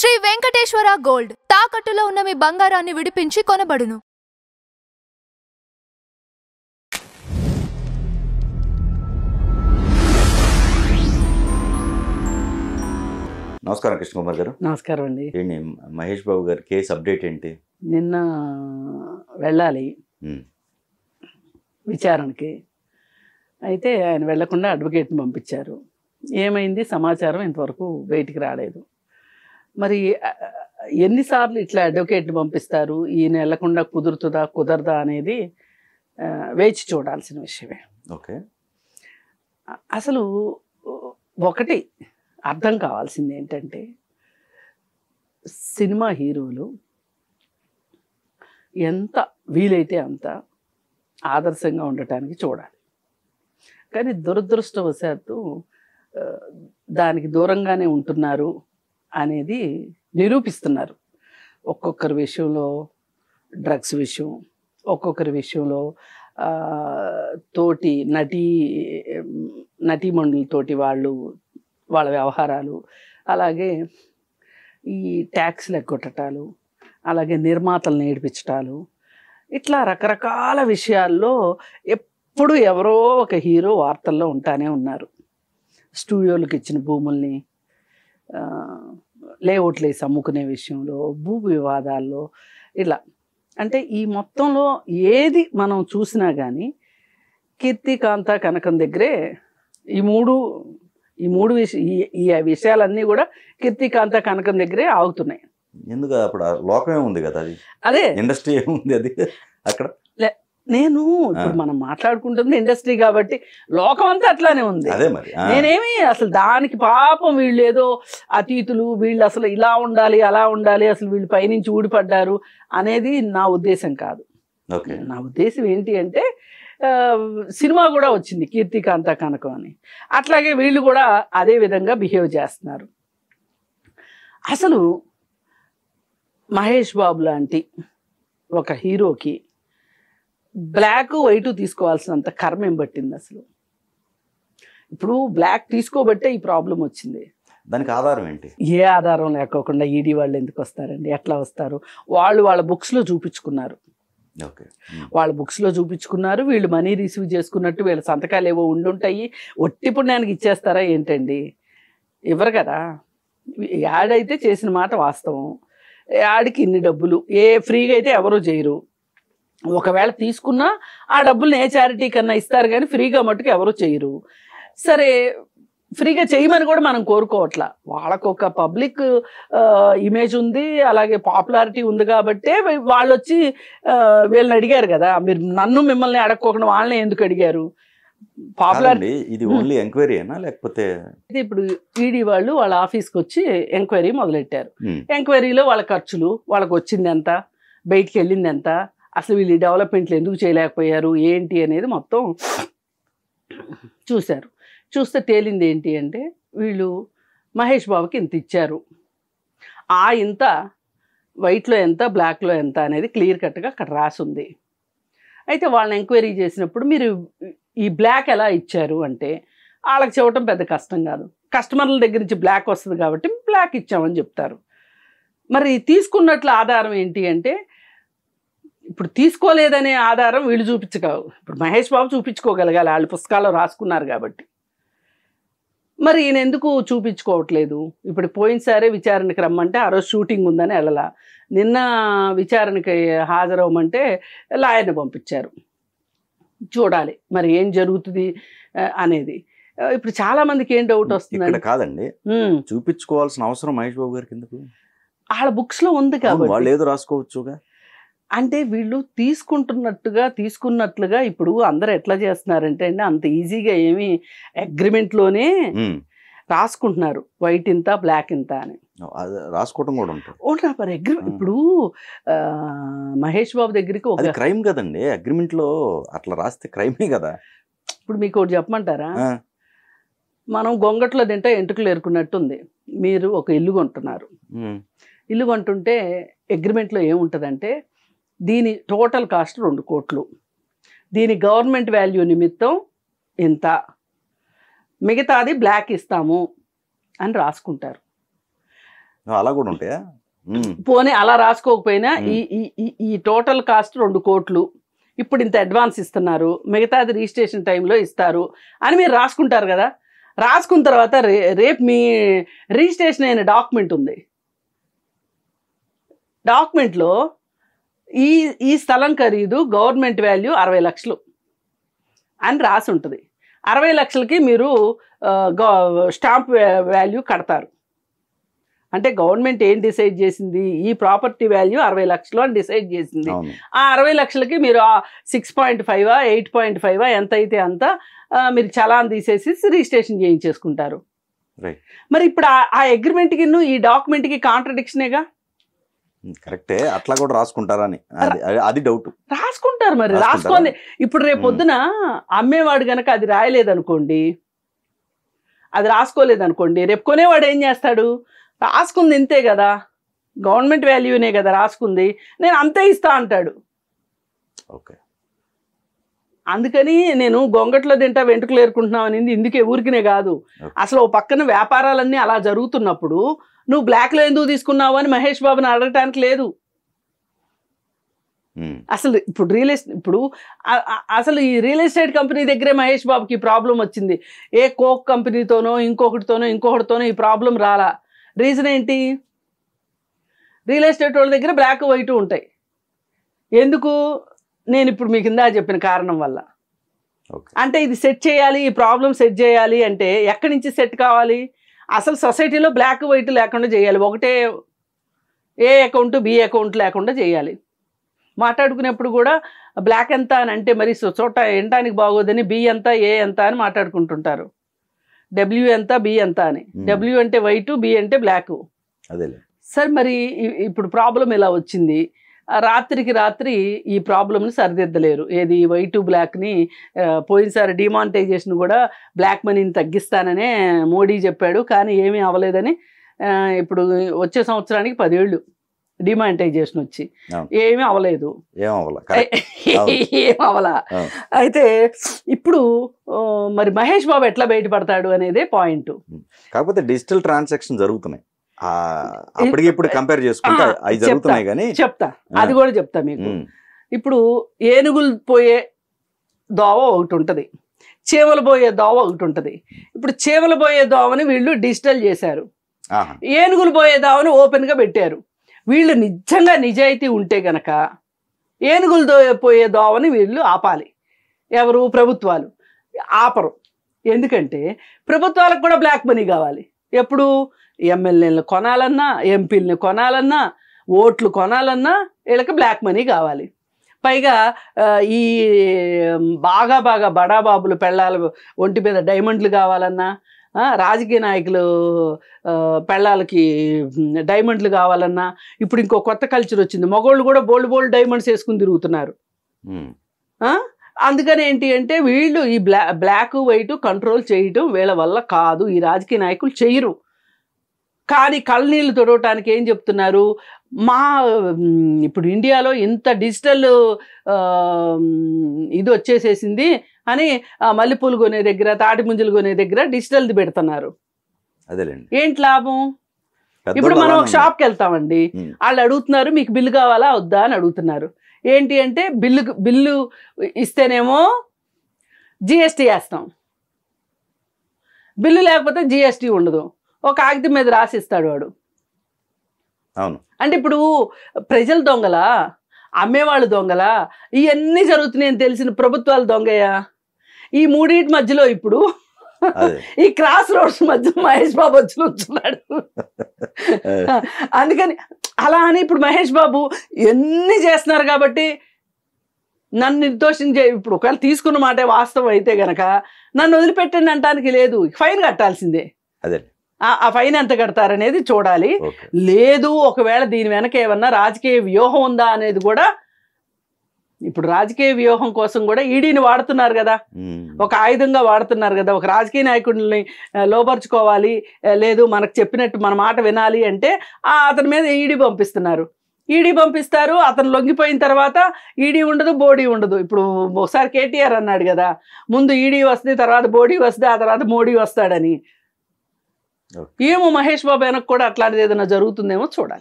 Shri Venkateswara gold తాకట్టులో ఉన్న మీ బంగారాన్ని విడిపించి కొనబడును. నమస్కారం కృష్ణ కుమార్ గారు. నమస్కారం అండి. ఏంటి మహేష్ బాబు గారి కేసు అప్డేట్ ఏంటి? నిన్న వెళ్ళాలి విచారణకి, అయితే ఆయన వెళ్లకుండా అడ్వకేట్ని పంపించారు. ఏమైంది సమాచారం ఇంతవరకు బయటికి రాలేదు. మరి ఎన్నిసార్లు ఇట్లా అడ్వకేట్ని పంపిస్తారు, ఈయన వెళ్లకుండా కుదురుతుందా కుదరదా అనేది వేచి చూడాల్సిన విషయమే. ఓకే, అసలు ఒకటి అర్థం కావాల్సింది ఏంటంటే, సినిమా హీరోలు ఎంత వీలైతే అంత ఆదర్శంగా ఉండటానికి చూడాలి. కానీ దురదృష్టవశాత్తు దానికి దూరంగానే ఉంటున్నారు అనేది నిరూపిస్తున్నారు. ఒక్కొక్కరి విషయంలో డ్రగ్స్ విషయం, ఒక్కొక్కరి విషయంలో తోటి నటీమణులతోటి వాళ్ళ వ్యవహారాలు, అలాగే ఈ ట్యాక్స్లు ఎగ్గొట్టటాలు, అలాగే నిర్మాతలను ఏడిపించటాలు, ఇట్లా రకరకాల విషయాల్లో ఎప్పుడు ఎవరో ఒక హీరో వార్తల్లో ఉంటానే ఉన్నారు. స్టూడియోలకు ఇచ్చిన భూముల్ని లేఅవుట్లు వేసి అమ్ముకునే విషయంలో, భూ వివాదాల్లో, ఇలా అంటే ఈ మొత్తంలో ఏది మనం చూసినా కానీ కీర్తికాంత కనకం దగ్గరే ఈ మూడు విషయాలన్నీ కూడా కీర్తికాంత కనకం దగ్గరే ఆగుతున్నాయి. ఎందుకు అప్పుడు లోకమే ఉంది కదా, అది అదే ఇండస్ట్రీ ఏముంది అది అక్కడ. నేను ఇప్పుడు మనం మాట్లాడుకుంటుంది ఇండస్ట్రీ కాబట్టి లోకం అంతా అట్లానే ఉంది. అదే మరి నేనేమి అసలు దానికి పాపం వీళ్ళు ఏదో అతీతులు, వీళ్ళు అసలు ఇలా ఉండాలి అలా ఉండాలి, అసలు వీళ్ళు పైనుంచి ఊడిపడ్డారు అనేది నా ఉద్దేశం కాదు. నా ఉద్దేశం ఏంటి అంటే, సినిమా కూడా వచ్చింది కీర్తికాంత కనకం అని, అట్లాగే వీళ్ళు కూడా అదే విధంగా బిహేవ్ చేస్తున్నారు. అసలు మహేష్ బాబు లాంటి ఒక హీరోకి బ్లాక్ వైట్ తీసుకోవాల్సినంత కర్మ ఏం పట్టింది అసలు? ఇప్పుడు బ్లాక్ తీసుకోబట్టే ఈ ప్రాబ్లం వచ్చింది. దానికి ఆధారం ఏంటి? ఏ ఆధారం లేకోకుండా ఈడీ వాళ్ళు ఎందుకు వస్తారండి? ఎట్లా వస్తారు? వాళ్ళ బుక్స్లో చూపించుకున్నారు. వాళ్ళ బుక్స్లో చూపించుకున్నారు. వీళ్ళు మనీ రిసీవ్ చేసుకున్నట్టు వీళ్ళ సంతకాలు ఏవో ఉండుంటాయి. ఒట్టి పుణ్యానికి ఇచ్చేస్తారా ఏంటండి? ఇవ్వరు కదా. యాడ్ అయితే చేసిన మాట వాస్తవం. యాడ్కి ఇన్ని డబ్బులు ఫ్రీగా అయితే ఎవరూ చేయరు. ఒకవేళ తీసుకున్నా ఆ డబ్బుల్ని ఏ చారిటీ కన్నా ఇస్తారు, కానీ ఫ్రీగా మట్టుకు ఎవరు చేయరు. సరే, ఫ్రీగా చేయమని కూడా మనం కోరుకోవట్లా. వాళ్ళకు ఒక పబ్లిక్ ఇమేజ్ ఉంది, అలాగే పాపులారిటీ ఉంది కాబట్టే వాళ్ళు వచ్చి వీళ్ళని అడిగారు కదా. మీరు నన్ను మిమ్మల్ని అడగకోకుండా వాళ్ళని ఎందుకు అడిగారు? పాపులారిటీ ఇది ఓన్లీ ఎంక్వైరీనా లేకపోతే? ఇప్పుడు ఈడీ వాళ్ళు వాళ్ళ ఆఫీస్కి వచ్చి ఎంక్వైరీ మొదలెట్టారు. ఎంక్వైరీలో వాళ్ళ ఖర్చులు, వాళ్ళకి వచ్చింది ఎంత, బయటికి వెళ్ళింది ఎంత, అసలు వీళ్ళు డెవలప్మెంట్లు ఎందుకు చేయలేకపోయారు ఏంటి అనేది మొత్తం చూశారు. చూస్తే తేలింది ఏంటి అంటే, వీళ్ళు మహేష్ బాబుకి ఇంత ఇచ్చారు, ఇంత వైట్లో ఎంత బ్లాక్లో ఎంత అనేది క్లియర్ కట్గా అక్కడ రాసుంది. అయితే వాళ్ళని ఎంక్వైరీ చేసినప్పుడు మీరు ఈ బ్లాక్ ఎలా ఇచ్చారు అంటే, వాళ్ళకి చెప్పడం పెద్ద కష్టం కాదు. కస్టమర్ల దగ్గర నుంచి బ్లాక్ వస్తుంది కాబట్టి బ్లాక్ ఇచ్చామని చెప్తారు. మరి తీసుకున్నట్లు ఆధారం ఏంటి అంటే, ఇప్పుడు తీసుకోలేదనే ఆధారం వీళ్ళు చూపించగలరు. ఇప్పుడు మహేష్ బాబు చూపించుకోగలగాలి, వాళ్ళు పుస్తకాల్లో రాసుకున్నారు కాబట్టి. మరి ఈయన ఎందుకు చూపించుకోవట్లేదు? ఇప్పుడు పోయినసారే విచారణకి రమ్మంటే ఆ రోజు షూటింగ్ ఉందని వెళ్ళలా. నిన్న విచారణకి హాజరవ్వమంటే లాయర్ని పంపించారు. చూడాలి మరి ఏం జరుగుతుంది అనేది. ఇప్పుడు చాలా మందికి ఏం డౌట్ వస్తుంది కాదండి, చూపించుకోవాల్సిన అవసరం మహేష్ బాబు గారికి ఎందుకు? వాళ్ళ బుక్స్లో ఉంది కాబట్టి వాళ్ళు ఏదో రాసుకోవచ్చుగా. అంటే వీళ్ళు తీసుకున్నట్లుగా ఇప్పుడు అందరూ ఎట్లా చేస్తున్నారంటే అండి, అంత ఈజీగా ఏమి అగ్రిమెంట్లోనే రాసుకుంటున్నారు, వైట్ ఇంత బ్లాక్ ఇంత అని రాసుకోవడం కూడా ఉంటుంది. మరి ఇప్పుడు మహేష్ బాబు దగ్గరికి ఒక క్రైమ్ కదండి, అగ్రిమెంట్లో అట్లా రాస్తే క్రైమే కదా. ఇప్పుడు మీకు ఒకటి చెప్పమంటారా? మనం గొంగట్లో తింటే ఎంటుకలు ఏరుకున్నట్టుంది. మీరు ఒక ఇల్లు కొంటున్నారు. ఇల్లు కొంటుంటే అగ్రిమెంట్లో ఏముంటుందంటే, దీని టోటల్ కాస్ట్ 2 కోట్లు, దీని గవర్నమెంట్ వాల్యూ నిమిత్తం ఇంత, మిగతాది బ్లాక్ ఇస్తాము అని రాసుకుంటారు. అలా కూడా ఉంటాయా? పోనీ అలా రాసుకోకపోయినా ఈ టోటల్ కాస్ట్ 2 కోట్లు, ఇప్పుడు ఇంత అడ్వాన్స్ ఇస్తున్నారు, మిగతాది రిజిస్ట్రేషన్ టైంలో ఇస్తారు అని మీరు రాసుకుంటారు కదా. రాసుకున్న తర్వాత రేపు మీ రిజిస్ట్రేషన్ అయిన డాక్యుమెంట్ ఉంది, డాక్యుమెంట్లో ఈ స్థలం ఖరీదు గవర్నమెంట్ వాల్యూ 60 లక్షలు అని రాసి ఉంటుంది. 60 లక్షలకి మీరు స్టాంప్ వాల్యూ కడతారు. అంటే గవర్నమెంట్ ఏం డిసైడ్ చేసింది, ఈ ప్రాపర్టీ వాల్యూ 60 లక్షలు అని డిసైడ్ చేసింది. ఆ 60 లక్షలకి మీరు 6.5 8.5 ఎంత అయితే అంత మీరు చలాన్ తీసేసి రిజిస్ట్రేషన్ చేయించేసుకుంటారు. మరి ఇప్పుడు ఆ అగ్రిమెంట్కి ఈ డాక్యుమెంట్కి కాంట్రడిక్షనేగా. కరెక్టే, అట్లా కూడా రాసుకుంటారని అది డౌట్. రాసుకుంటారు, మరి రాసుకోండి. ఇప్పుడు రేపు పొద్దున అమ్మేవాడు గనక అది రాయలేదనుకోండి, అది రాసుకోలేదనుకోండి, రేపు కొనేవాడు ఏం చేస్తాడు, రాసుకుంది ఇంతే కదా, గవర్నమెంట్ వాల్యూనే కదా రాసుకుంది, నేను అంతే ఇస్తా అంటాడు. ఓకే, అందుకని నేను గొంగట్లో తింటా వెంట్రుకలు ఏరుకుంటున్నావు అనేది ఇందుకే ఊరికినే కాదు. అసలు ఓ పక్కన వ్యాపారాలన్నీ అలా జరుగుతున్నప్పుడు నువ్వు బ్లాక్లో ఎందుకు తీసుకున్నావు అని మహేష్ బాబుని అడగటానికి లేదు. అసలు ఇప్పుడు అసలు ఈ రియల్ ఎస్టేట్ కంపెనీ దగ్గరే మహేష్ బాబుకి ఈ ప్రాబ్లం వచ్చింది. ఏ కోక్ కంపెనీతోనో ఇంకొకటితోనో ఈ ప్రాబ్లం రాలా. రీజన్ ఏంటి, రియల్ ఎస్టేట్ వాళ్ళ దగ్గర బ్లాక్ వైట్ ఉంటాయి. ఎందుకు, నేను ఇప్పుడు మీకు ఇందా చెప్పిన కారణం వల్ల. అంటే ఇది సెట్ చేయాలి, ఈ ప్రాబ్లం సెట్ చేయాలి అంటే ఎక్కడి నుంచి సెట్ కావాలి, అసలు సొసైటీలో బ్లాక్ వైట్ లేకుండా చేయాలి. ఒకటే ఏ అకౌంట్ బి అకౌంట్ లేకుండా చేయాలి. మాట్లాడుకునేప్పుడు కూడా బ్లాక్ ఎంత అని అంటే మరి చోట ఎంటానికి బాగోదని బి ఎంత ఏ ఎంత అని మాట్లాడుకుంటుంటారు. డబ్ల్యూ ఎంత బి ఎంత అని. డబ్ల్యూ అంటే వైట్, బి అంటే బ్లాక్. సార్ మరి ఇప్పుడు ప్రాబ్లం ఎలా వచ్చింది, రాత్రికి రాత్రి ఈ ప్రాబ్లమ్ని సరిదిద్దలేరు. ఏది వైట్ బ్లాక్ని పోయినసారి డిమానిటైజేషన్ కూడా బ్లాక్ మనీని తగ్గిస్తాననే మోడీ చెప్పాడు, కానీ ఏమీ అవ్వలేదని. ఇప్పుడు వచ్చే సంవత్సరానికి 10 ఏళ్ళు డిమానిటైజేషన్ వచ్చి ఏమీ అవ్వలేదు, ఏం అవ్వలా. అయితే ఇప్పుడు మరి మహేష్ బాబు ఎట్లా బయటపడతాడు అనేదే పాయింట్. కాకపోతే డిజిటల్ ట్రాన్సాక్షన్ జరుగుతున్నాయి, అప్పటికిప్పుడు కంపేర్ చేసుకుంటే అవి జరుగుతున్నాయి. కానీ చెప్తా, అది కూడా చెప్తా మీకు. ఇప్పుడు ఏనుగులు పోయే దోవ ఒకటి ఉంటుంది, చేవలు పోయే దోవ ఒకటి ఉంటుంది. ఇప్పుడు చేవలు పోయే దోవని వీళ్ళు డిజిటల్ చేశారు, ఏనుగులు పోయే దోవని ఓపెన్గా పెట్టారు. వీళ్ళు నిజంగా నిజాయితీ ఉంటే గనక ఏనుగులు పోయే దోవని వీళ్ళు ఆపాలి. ఎవరు, ప్రభుత్వాలు ఆపరు. ఎందుకంటే ప్రభుత్వాలకు కూడా బ్లాక్ మనీ కావాలి. ఎప్పుడు ఎమ్మెల్యేలను కొనాలన్నా, ఎంపీలని కొనాలన్నా, ఓట్లు కొనాలన్నా వీళ్ళకి బ్లాక్ మనీ కావాలి. పైగా ఈ బాగా బడాబాబులు పెళ్ళాల ఒంటి మీద డైమండ్లు కావాలన్నా, రాజకీయ నాయకులు పెళ్ళాలకి డైమండ్లు కావాలన్నా, ఇప్పుడు ఇంకో కొత్త కల్చర్ వచ్చింది, మగోళ్ళు కూడా బోల్డ్ డైమండ్స్ వేసుకుని తిరుగుతున్నారు. అందుకని ఏంటి అంటే వీళ్ళు ఈ బ్లాక్ వైట్ కంట్రోల్ చేయటం వీళ్ళ వల్ల కాదు, ఈ రాజకీయ నాయకులు చేయరు. కానీ కళ్ళనీళ్ళు తొడవటానికి ఏం చెప్తున్నారు, ఇప్పుడు ఇండియాలో ఇంత డిజిటల్ ఇది వచ్చేసేసింది అని మల్లెపూలు కొనే దగ్గర, తాటి ముంజలు కొనే దగ్గర డిజిటల్ది పెడుతున్నారు. ఏంటి లాభం? ఇప్పుడు మనం ఒక షాప్కి వెళ్తామండి, వాళ్ళు అడుగుతున్నారు మీకు బిల్లు కావాలా వద్దా అని అడుగుతున్నారు. ఏంటి అంటే బిల్లు ఇస్తేనేమో జిఎస్టీ వేస్తాం, బిల్లు లేకపోతే జిఎస్టీ ఉండదు. ఒక కాగితం మీద రాసిస్తాడు వాడు. అంటే ఇప్పుడు ప్రజలు దొంగలా, అమ్మేవాళ్ళు దొంగలా, ఇవన్నీ జరుగుతున్నాయని తెలిసిన ప్రభుత్వాలు దొంగయ్యా. ఈ మూడింటి మధ్యలో ఇప్పుడు ఈ క్రాస్ రోడ్స్ మధ్య మహేష్ బాబు వచ్చి నుంచున్నాడు. అందుకని అలా అని ఇప్పుడు మహేష్ బాబు ఎన్ని చేస్తున్నారు కాబట్టి నన్ను నిర్దోషం ఇప్పుడు ఒకవేళ తీసుకున్న మాటే వాస్తవం అయితే గనక నన్ను వదిలిపెట్టండి అంటానికి లేదు, ఫైన్ కట్టాల్సిందే. ఆ ఫైన్ ఎంత కడతారనేది చూడాలి. లేదు ఒకవేళ దీని వెనక ఏమన్నా రాజకీయ వ్యూహం ఉందా అనేది కూడా, ఇప్పుడు రాజకీయ వ్యూహం కోసం కూడా ఈడీని వాడుతున్నారు కదా, ఒక ఆయుధంగా వాడుతున్నారు కదా. ఒక రాజకీయ నాయకుడిని లోపరుచుకోవాలి, లేదు మనకు చెప్పినట్టు మన మాట వినాలి అంటే అతని మీద ఈడీ పంపిస్తారు. అతను లొంగిపోయిన తర్వాత ఈడీ ఉండదు, బోడీ ఉండదు. ఇప్పుడు ఒకసారి కేటీఆర్ అన్నాడు కదా, ముందు ఈడీ వస్తుంది, తర్వాత బోడీ వస్తుంది, ఆ తర్వాత మోడీ వస్తాడని. Okay. ఏమో మహేష్ బాబు వెనక్కి కూడా అట్లాంటిది ఏదైనా జరుగుతుందేమో చూడాలి.